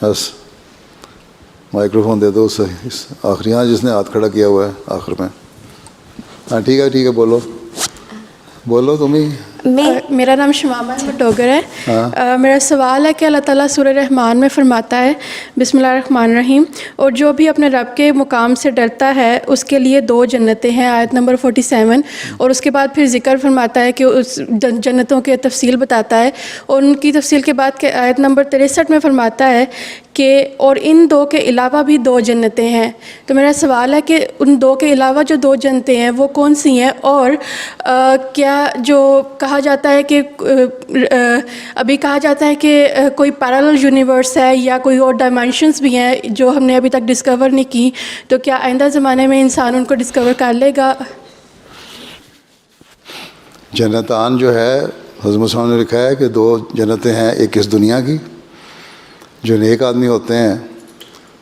بس micro phone دے دو اس آخری. ہاں جس نے ہاتھ کھڑا کیا ہوا ہے آخر میں. ہاں ٹھیک ہے بولو تم ہی. میرا نام شمامہ احمد ڈوگر ہے. میرا سوال ہے کہ اللہ تعالیٰ سورہ رحمان میں فرماتا ہے بسم اللہ الرحمن الرحیم، اور جو بھی اپنے رب کے مقام سے ڈرتا ہے اس کے لیے 2 جنتیں ہیں، آیت نمبر 47. اور اس کے بعد پھر ذکر فرماتا ہے کہ اس جنتوں کے تفصیل بتاتا ہے، اور ان کی تفصیل کے بعد کہ آیت نمبر 63 میں فرماتا ہے کہ اور ان 2 کے علاوہ بھی 2 جنتیں ہیں. تو میرا سوال ہے کہ ان 2 کے علاوہ جو 2 جنتیں ہیں وہ کون سی ہیں، اور کیا جو کہا جاتا ہے کہ ابھی کہا جاتا ہے کہ کوئی پیرالل یونیورس ہے یا کوئی اور ڈائمینشنز بھی ہیں جو ہم نے ابھی تک ڈسکور نہیں کی، تو کیا آئندہ زمانے میں انسان ان کو ڈسکور کر لے گا؟ جنتان جو ہے حضرت صاحب نے لکھا ہے کہ 2 جنتیں ہیں. ایک اس دنیا کی، جو نیک آدمی ہوتے ہیں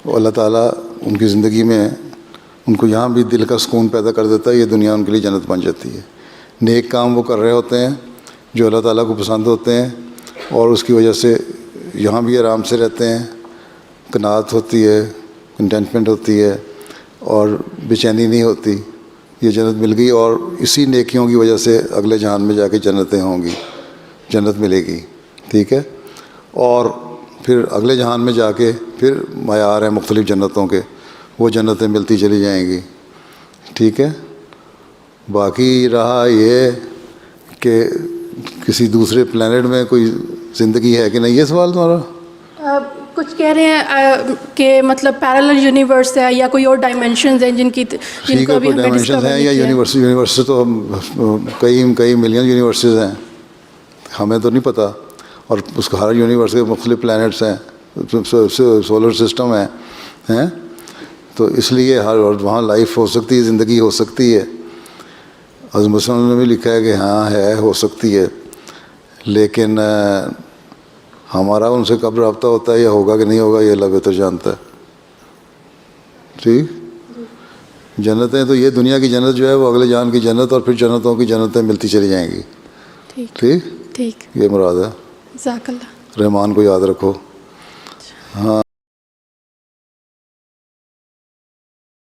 وہ اللہ تعالیٰ ان کی زندگی میں ان کو یہاں بھی دل کا سکون پیدا کر دیتا ہے، یہ دنیا ان کے لیے جنت بن جاتی ہے. نیک کام وہ کر رہے ہوتے ہیں جو اللہ تعالیٰ کو پسند ہوتے ہیں، اور اس کی وجہ سے یہاں بھی آرام سے رہتے ہیں، قناعت ہوتی ہے، کنٹینٹمنٹ ہوتی ہے، اور بے چینی نہیں ہوتی. یہ جنت مل گئی، اور اسی نیکیوں کی وجہ سے اگلے جہان میں جا کے جنتیں ہوں گی، جنت ملے گی. ٹھیک ہے. اور پھر اگلے جہان میں جا کے پھر معیار ہیں مختلف جنتوں کے، وہ جنتیں ملتی چلی جائیں گی. ٹھیک ہے. باقی رہا یہ کہ کسی دوسرے پلانٹ میں کوئی زندگی ہے کہ نہیں، یہ سوال تمہارا؟ کچھ کہہ رہے ہیں کہ مطلب پیرالل یونیورس ہے یا کوئی اور ڈائمینشنز ہیں جن کو ابھی ہم نے ڈائمینشنز ہیں، یا یونیورس تو کئی ملین یونیورسز ہیں، ہمیں تو نہیں پتہ. اور اس کا ہر یونیورس کے مختلف پلانٹس ہیں، سولر سسٹم ہیں. تو اس لیے وہاں لائف ہو سکتی ہے، زندگی ہو سکتی ہے. حضرت مسلم نے بھی لکھا ہے کہ ہاں ہے، ہو سکتی ہے، لیکن ہمارا ان سے کب رابطہ ہوتا ہے یا ہوگا کہ نہیں ہوگا یہ اللہ بہتر جانتا ہے. ٹھیک. جنتیں تو یہ دنیا کی جنت جو ہے وہ اگلے جان کی جنت، اور پھر جنتوں کی جنتیں ملتی چلی جائیں گی. ٹھیک. یہ مراد ہے. جزاک اللہ. رحمان کو یاد رکھو. ہاں.